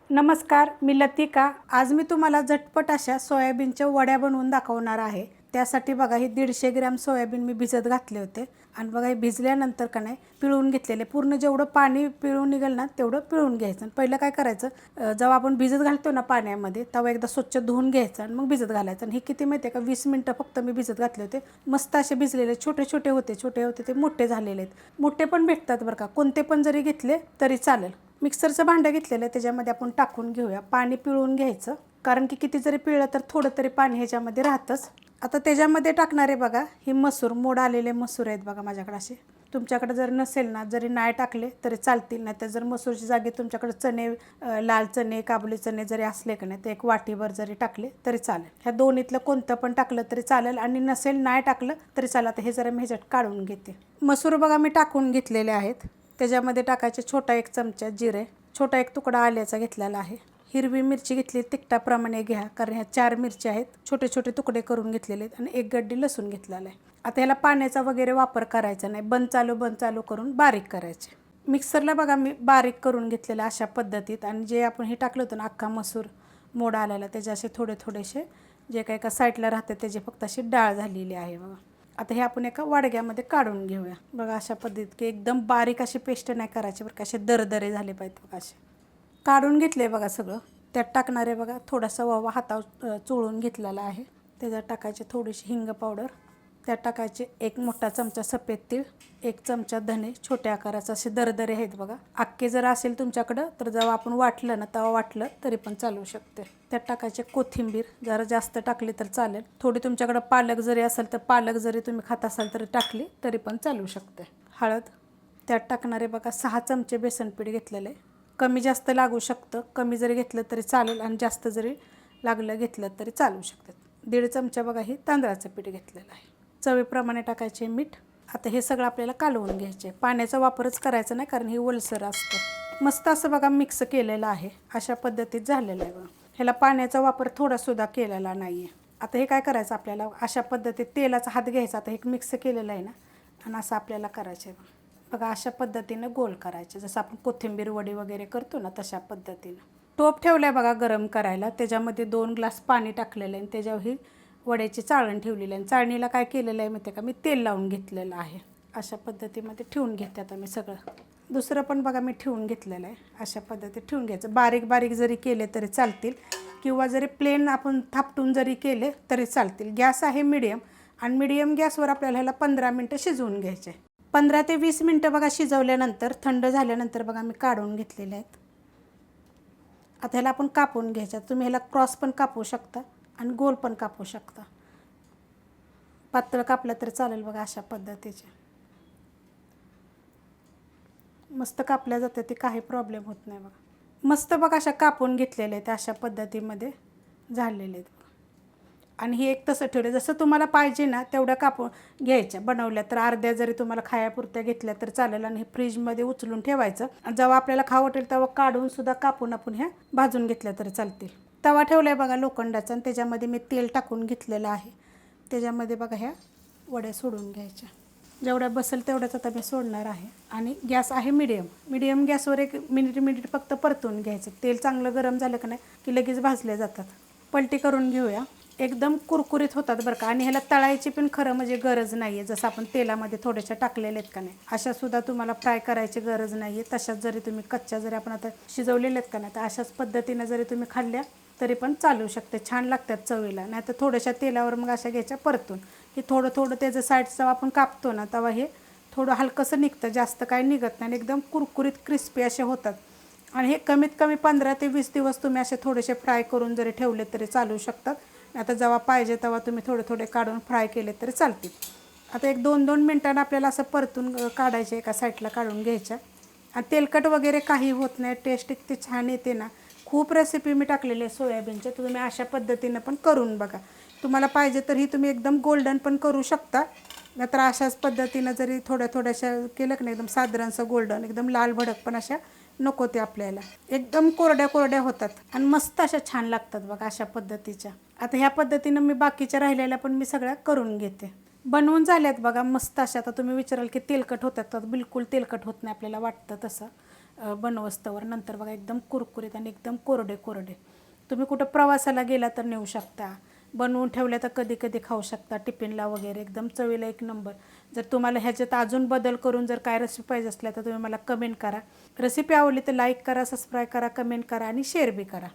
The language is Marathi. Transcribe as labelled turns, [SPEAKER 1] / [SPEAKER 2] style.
[SPEAKER 1] नमस्कार, मी लतिका. आज मी तुम्हाला झटपट अशा सोयाबीनच्या वड्या बनवून दाखवणार आहे. त्यासाठी बघा ही 150 ग्रॅम सोयाबीन मी भिजत घातले होते आणि बघा हे भिजल्यानंतर का नाही पिळून घेतलेले. पूर्ण जेवढं पाणी पिळून निघेल ना तेवढं पिळून घ्यायचं. पहिलं काय करायचं, जेव्हा आपण भिजत घालतो ना पाण्यामध्ये तेव्हा एकदा स्वच्छ धुवून घ्यायचं आणि मग भिजत घालायचं. आणि हे किती माहिती आहे का, 20 मिनटं फक्त मी भिजत घातले होते. मस्त असे भिजलेले, छोटे छोटे होते ते मोठे झालेले आहेत. मोठे पण भेटतात बरं का, कोणते पण जरी घेतले तरी चालेल. मिक्सरचं भांडं घेतलेलं आहे, त्याच्यामध्ये आपण टाकून घेऊया. पाणी पिळून घ्यायचं, कारण की किती जरी पिळलं तर थोडं तरी पाणी ह्याच्यामध्ये राहतंच. आता त्याच्यामध्ये टाकणार आहे बघा ही मसूर, मोड आलेले मसूर आहेत बघा माझ्याकडे असे. तुमच्याकडे जर नसेल ना, जरी नाही टाकले तरी चालतील. नाही तर जर मसूरची जागी तुमच्याकडे चणे, लाल चणे, काबुली चणे जरी असले का नाही तर एक वाटीभर जरी टाकले तरी चालेल. ह्या दोन्हीतलं कोणतं पण टाकलं तरी चालेल, आणि नसेल नाही टाकलं तरी चालेल. आता हे जरा मी ह्याच्यात काढून घेते. मसूर बघा मी टाकून घेतलेले आहेत. त्याच्यामध्ये टाकायचे छोटा 1 चमचा जिरे, छोटा 1 तुकडा आल्याचा घेतलेला आहे. हिरवी मिरची घेतली, तिखटाप्रमाणे घ्या, कारण ह्या 4 मिरच्या आहेत. छोटे छोटे तुकडे करून घेतलेले आहेत आणि 1 गड्डी लसूण घेतलेला आहे. आता ह्याला पाण्याचा वगैरे वापर करायचा नाही, बंद चालू करून बारीक करायचे. मिक्सरला बघा मी बारीक करून घेतलेलं अशा पद्धतीत. आणि जे आपण हे टाकलं होतं ना अख्खा मसूर मोड आलेला, त्याचे असे थोडेसे जे काही एका साईडला राहते त्याची फक्त अशी डाळ झालेली आहे बघा. आता हे आपण एका वाडग्यामध्ये काढून घेऊया. बघा अशा पद्धतीत, की एकदम बारीक अशी पेस्ट नाही करायची बरं का, असे दरदरे झाले पाहिजेत बघा. असे काढून घेतले बघा सगळं. त्यात टाकणारे बघा थोडासा ओवा हातावर चोळून घेतलेला आहे. त्याच्यात टाकायचे थोडीशी हिंग पावडर. त्यात टाकायचे 1 मोठा चमचा सफेद तीळ, 1 चमचा धने छोट्या आकाराचे असे दरदरे आहेत बघा. अख्खे जर असेल तुमच्याकडं तर जेव्हा आपण वाटलं ना तेव्हा वाटलं तरी पण चालू शकते. त्यात टाकायचे कोथिंबीर, जरा जास्त टाकली तर चालेल. थोडी तुमच्याकडं पालक जरी असेल तर पालक जरी तुम्ही खात असाल तरी टाकली तरी पण चालू शकते. हळद. त्यात टाकणारे बघा 6 चमचे बेसन पीठ घेतलेले. कमी जास्त लागू शकतं, कमी जरी घेतलं तरी चालेल आणि जास्त जरी घेतलं तरी चालू शकतात. 1.5 चमचा बघा हे तांदळाचं पीठ घेतलेलं आहे. चवीप्रमाणे टाकायचे मीठ. आता हे सगळं आपल्याला कालवून घ्यायचे. पाण्याचा वापरच करायचा नाही, कारण हे ओलसर असतं. मस्त असं बघा मिक्स केलेलं आहे, अशा पद्धतीत झालेलं आहे बघा. ह्याला पाण्याचा वापर थोडासुद्धा केलेला नाही आहे. आता हे काय करायचं आपल्याला, अशा पद्धतीत तेलाचा हात घ्यायचा. आता हे मिक्स केलेलं आहे ना, आणि असं आपल्याला करायचं आहे बघा. अशा पद्धतीनं गोल करायचे, जसं आपण कोथिंबीर वडी वगैरे करतो ना तशा पद्धतीनं. टोप ठेवला आहे बघा गरम करायला, त्याच्यामध्ये 2 ग्लास पाणी टाकलेलं आहे आणि त्याच्यावर ही वड्याची चाळण ठेवलेली आहे. चाळणीला काय केलेलं आहे माहिती आहे का, मी तेल लावून घेतलेलं आहे. अशा पद्धतीमध्ये ठेवून घेते आता मी सगळं. दुसरं पण बघा मी ठेवून घेतलेलं आहे. अशा पद्धतीत ठेवून घ्यायचं. बारीक बारीक जरी केले तरी चालतील, किंवा जरी प्लेन आपण थापटून जरी केले तरी चालतील. गॅस आहे मीडियम, आणि मीडियम गॅसवर आपल्याला ह्याला 15 मिनटं शिजवून घ्यायचे. 15 ते 20 मिनटं बघा शिजवल्यानंतर, थंड झाल्यानंतर बघा मी काढून घेतलेले आहेत. आता ह्याला आपण कापून घ्यायचं. तुम्ही ह्याला क्रॉस पण कापू शकता आणि गोल पण कापू शकता. पातळ कापलं तर चालेल बघा. अशा पद्धतीचे मस्त कापल्या जाते, ते काही प्रॉब्लेम होत नाही बघा. मस्त बघा अशा कापून घेतलेले आहेत, अशा पद्धतीमध्ये झालेले आहेत. आणि हे एक तसं ठेवलं, जसं तुम्हाला पाहिजे ना तेवढ्या कापून घ्यायच्या. बनवल्या तर अर्ध्या जरी तुम्हाला खायापुरत्या घेतल्या तर चालेल, आणि हे फ्रीजमध्ये उचलून ठेवायचं. आणि जेव्हा आपल्याला खावं वाटेल तेव्हा काढून सुद्धा कापून आपण ह्या भाजून घेतल्या तरी चालतील. तवा ठेवला आहे बघा लोखंडाचा, आणि त्याच्यामध्ये मी तेल टाकून घेतलेलं आहे. त्याच्यामध्ये बघा ह्या वड्या सोडून घ्यायच्या. जेवढ्या बसेल तेवढ्याच आता मी सोडणार आहे. आणि गॅस आहे मीडियम गॅसवर 1 मिनिट फक्त परतून घ्यायचं. तेल चांगलं गरम झालं का नाही की लगेच भाजले जातात. पलटी करून घेऊया. एकदम कुरकुरीत होतात बरं का. आणि ह्याला तळायची पण खरं म्हणजे गरज नाही आहे. जसं आपण तेलामध्ये थोड्याशा टाकलेल्या आहेत का नाही, अशासुद्धा तुम्हाला फ्राय करायची गरज नाही आहे. तशाच जरी तुम्ही कच्च्या जरी आपण आता शिजवलेल्या आहेत का नाही, तर अशाच पद्धतीनं जरी तुम्ही खाल्ल्या तरी पण चालू शकते. छान लागतात चवीला. नाही तर थोड्याशा तेलावर मग अशा घ्यायच्या परतून, की थोडं त्याचं साईडचं आपण कापतो ना तेव्हा हे थोडं हलकंसं निघतं, जास्त काही निघत नाही. एकदम कुरकुरीत क्रिस्पी असे होतात. आणि हे कमीत कमी 15 ते 20 दिवस तुम्ही असे थोडेसे फ्राय करून जरी ठेवले तरी चालू शकतात. आता जेव्हा पाहिजे तेव्हा तुम्ही थोडे काढून फ्राय केले तरी चालतील. आता 1-2 मिनटांना आपल्याला असं परतून काढायचे, एका साईडला काढून घ्यायच्या. आणि तेलकट वगैरे काही होत नाही, टेस्ट इतकी छान येते ना. खूप रेसिपी मी टाकलेली आहे सोयाबीनच्या, तर तुम्ही अशा पद्धतीनं पण करून बघा. तुम्हाला पाहिजे तर ही तुम्ही एकदम गोल्डन पण करू शकता, नाहीतर अशाच पद्धतीनं जरी थोड्याशा केलं की नाही एकदम साधारणसं गोल्डन, एकदम लाल भडक पण अशा नको ते आपल्याला. एकदम कोरड्या होतात आणि मस्त अशा छान लागतात बघा अशा पद्धतीच्या. आता ह्या पद्धतीनं मी बाकीच्या राहिलेल्या पण मी सगळ्या करून घेते. बनवून झाल्यात बघा मस्त अशा. आता तुम्ही विचाराल की तेलकट होतात, तर बिलकुल तेलकट होत नाही आपल्याला वाटतं तसं. बनवस्तवर. नंतर बघा एकदम कुरकुरीत आणि एकदम कोरडे कोरडे. तुम्ही कुठं प्रवासाला गेला तर नेऊ शकता, बनवून ठेवल्या तर कधी कधी खाऊ शकता टिफिनला वगैरे. एकदम चवीला एक नंबर. जर तुम्हाला ह्याच्यात अजून बदल करून जर काय रेसिपी पाहिजे असल्या तर तुम्ही मला कमेंट करा. रेसिपी आवडली तर लाईक करा, सबस्क्राईब करा, कमेंट करा आणि शेअर बी करा.